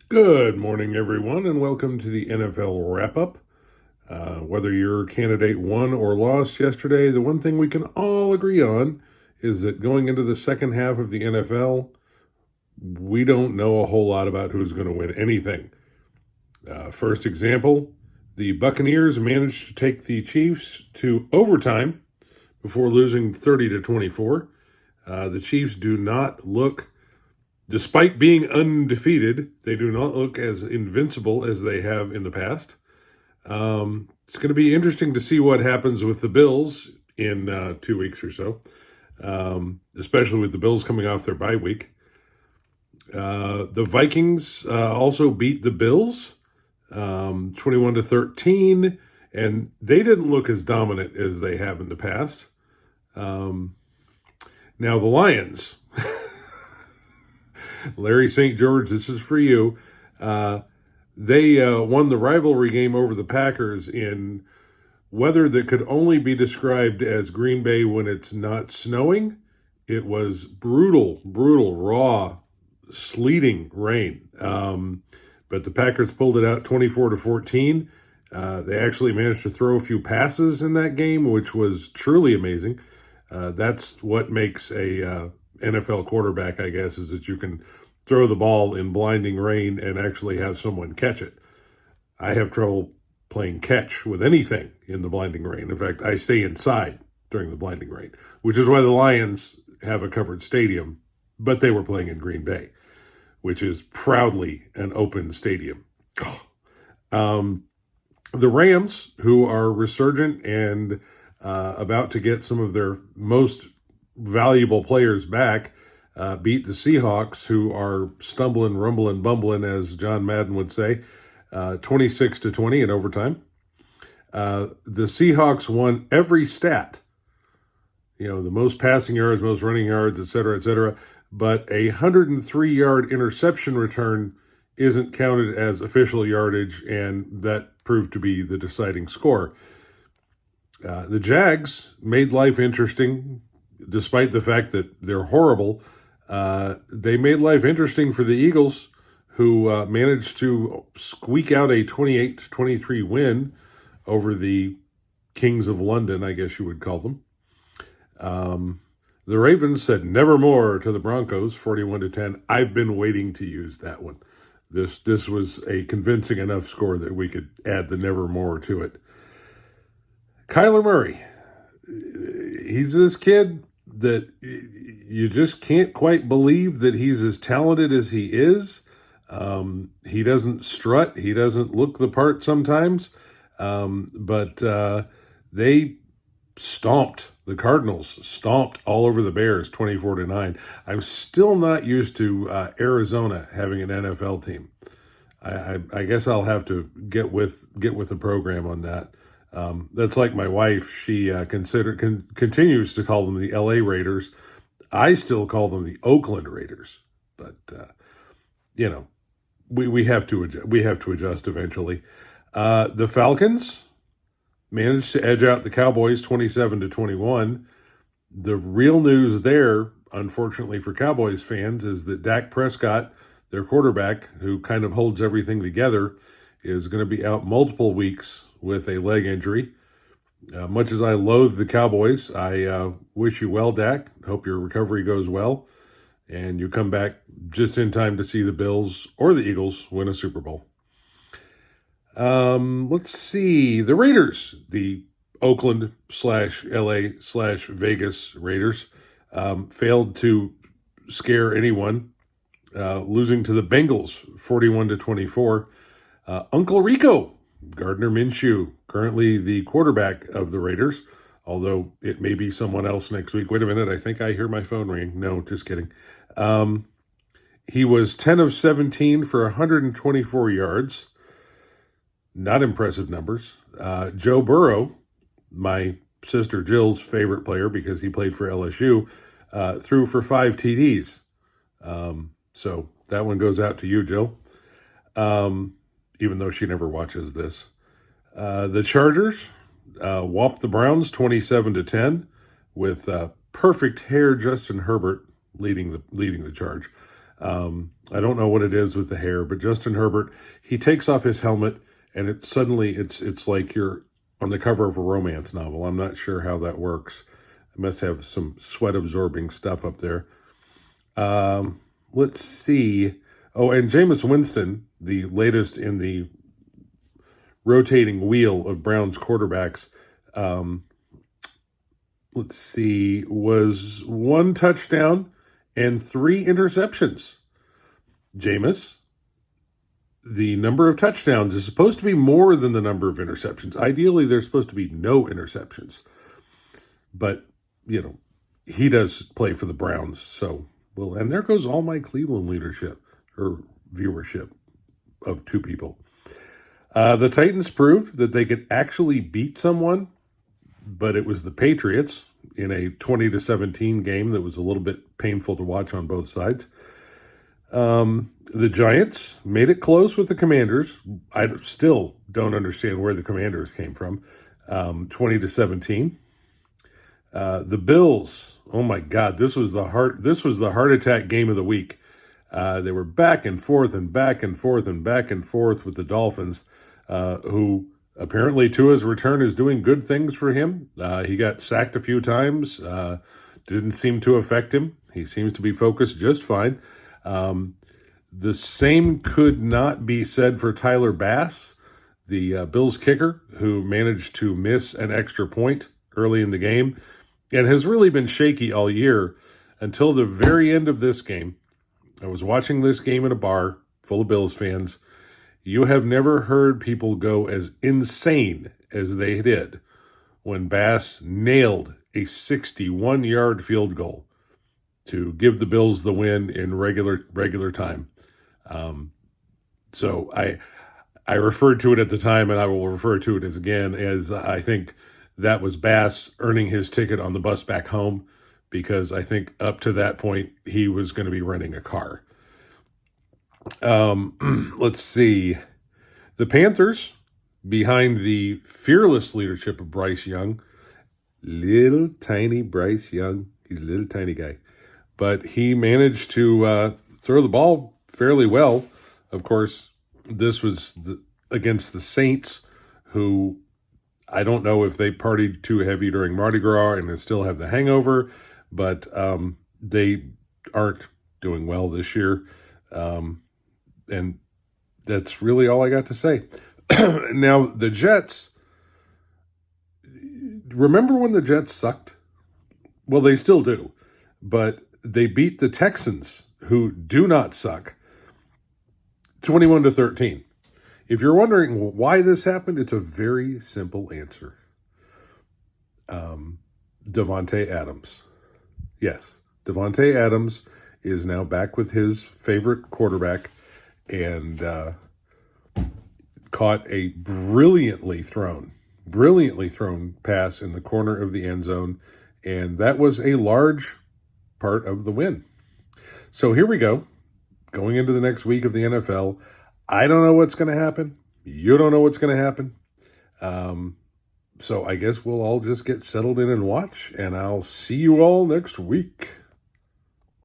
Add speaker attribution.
Speaker 1: Good morning, everyone, and welcome to the NFL Wrap-Up. Whether your candidate won or lost yesterday, the one thing we can all agree on is that going into the second half of the NFL, we don't know a whole lot about who's going to win anything. First example, the Buccaneers managed to take the Chiefs to overtime before losing 30-24. The Chiefs do not look, despite being undefeated, they do not look as invincible as they have in the past. It's going to be interesting to see what happens with the Bills in 2 weeks or so, especially with the Bills coming off their bye week. The Vikings also beat the Bills 21-13, and they didn't look as dominant as they have in the past. Now the Lions, Larry St. George, this is for you. They won the rivalry game over the Packers in weather that could only be described as Green Bay when it's not snowing. It was brutal, raw, sleeting rain. But the Packers pulled it out 24-14. They actually managed to throw a few passes in that game, which was truly amazing. That's what makes a NFL quarterback, I guess, is that you can throw the ball in blinding rain and actually have someone catch it. I have trouble playing catch with anything in the blinding rain. In fact, I stay inside during the blinding rain, which is why the Lions have a covered stadium, but they were playing in Green Bay, which is proudly an open stadium. The Rams, who are resurgent and about to get some of their most valuable players back, beat the Seahawks, who are stumbling, rumbling, bumbling, as John Madden would say, 26-20 in overtime. The Seahawks won every stat, the most passing yards, most running yards, et cetera, but a 103-yard interception return isn't counted as official yardage, and that proved to be the deciding score. The Jags made life interesting, despite the fact that they're horrible. They made life interesting for the Eagles, who managed to squeak out a 28-23 win over the Kings of London, I guess you would call them. The Ravens said nevermore to the Broncos, 41-10. I've been waiting to use that one. This was a convincing enough score that we could add the nevermore to it. Kyler Murray, he's this kid that you just can't quite believe that he's as talented as he is. He doesn't strut. He doesn't look the part sometimes. But they the Cardinals stomped all over the Bears 24-9. I'm still not used to Arizona having an NFL team. I guess I'll have to get with the program on that. That's like my wife. She continues to call them the LA Raiders. I still call them the Oakland Raiders. But we have to adjust eventually. The Falcons managed to edge out the Cowboys 27-21. The real news there, unfortunately for Cowboys fans, is that Dak Prescott, their quarterback, who kind of holds everything together, is going to be out multiple weeks with a leg injury. Much as I loathe the Cowboys, I wish you well, Dak. Hope your recovery goes well, and you come back just in time to see the Bills or the Eagles win a Super Bowl. Let's see. The Raiders, the Oakland/LA/Vegas Raiders, failed to scare anyone, losing to the Bengals 41-24. Uncle Rico, Gardner Minshew, currently the quarterback of the Raiders, although it may be someone else next week. Wait a minute, I think I hear my phone ring. No, just kidding. He was 10 of 17 for 124 yards. Not impressive numbers. Joe Burrow, my sister Jill's favorite player because he played for LSU, threw for 5 TDs. So that one goes out to you, Jill, even though she never watches this. The Chargers whopped the Browns 27-10 with perfect hair Justin Herbert leading the charge. I don't know what it is with the hair, but Justin Herbert, he takes off his helmet, and it's like you're on the cover of a romance novel. I'm not sure how that works. I must have some sweat-absorbing stuff up there. Let's see. Oh, and Jameis Winston, the latest in the rotating wheel of Browns quarterbacks, let's see, was 1 touchdown and 3 interceptions. Jameis, the number of touchdowns is supposed to be more than the number of interceptions. Ideally, there's supposed to be no interceptions. But, he does play for the Browns. So, well, and there goes all my Cleveland leadership or viewership of 2 people. The Titans proved that they could actually beat someone, but it was the Patriots in a 20-17 game that was a little bit painful to watch on both sides. The Giants made it close with the Commanders. I still don't understand where the Commanders came from. 20-17. The Bills. Oh my God, this was the heart attack game of the week. They were back and forth and back and forth and back and forth with the Dolphins, who apparently Tua's return is doing good things for him. He got sacked a few times. Didn't seem to affect him. He seems to be focused just fine. The same could not be said for Tyler Bass, the Bills kicker, who managed to miss an extra point early in the game and has really been shaky all year until the very end of this game. I was watching this game in a bar full of Bills fans. You have never heard people go as insane as they did when Bass nailed a 61-yard field goal to give the Bills the win in regular time. So I referred to it at the time, and I will refer to it as I think that was Bass earning his ticket on the bus back home, because I think up to that point he was going to be renting a car. Let's see. The Panthers, behind the fearless leadership of Bryce Young, little tiny Bryce Young, he's a little tiny guy, but he managed to throw the ball fairly well. Of course, this was against the Saints, who I don't know if they partied too heavy during Mardi Gras and they still have the hangover, but they aren't doing well this year. And that's really all I got to say. Now, the Jets, remember when the Jets sucked? Well, they still do, but they beat the Texans, who do not suck, 21-13. If you're wondering why this happened, it's a very simple answer. Davante Adams. Yes, Davante Adams is now back with his favorite quarterback and caught a brilliantly thrown pass in the corner of the end zone, and that was a large part of the win. So here we go, going into the next week of the NFL. I don't know what's going to happen. You don't know what's going to happen. So I guess we'll all just get settled in and watch, and I'll see you all next week.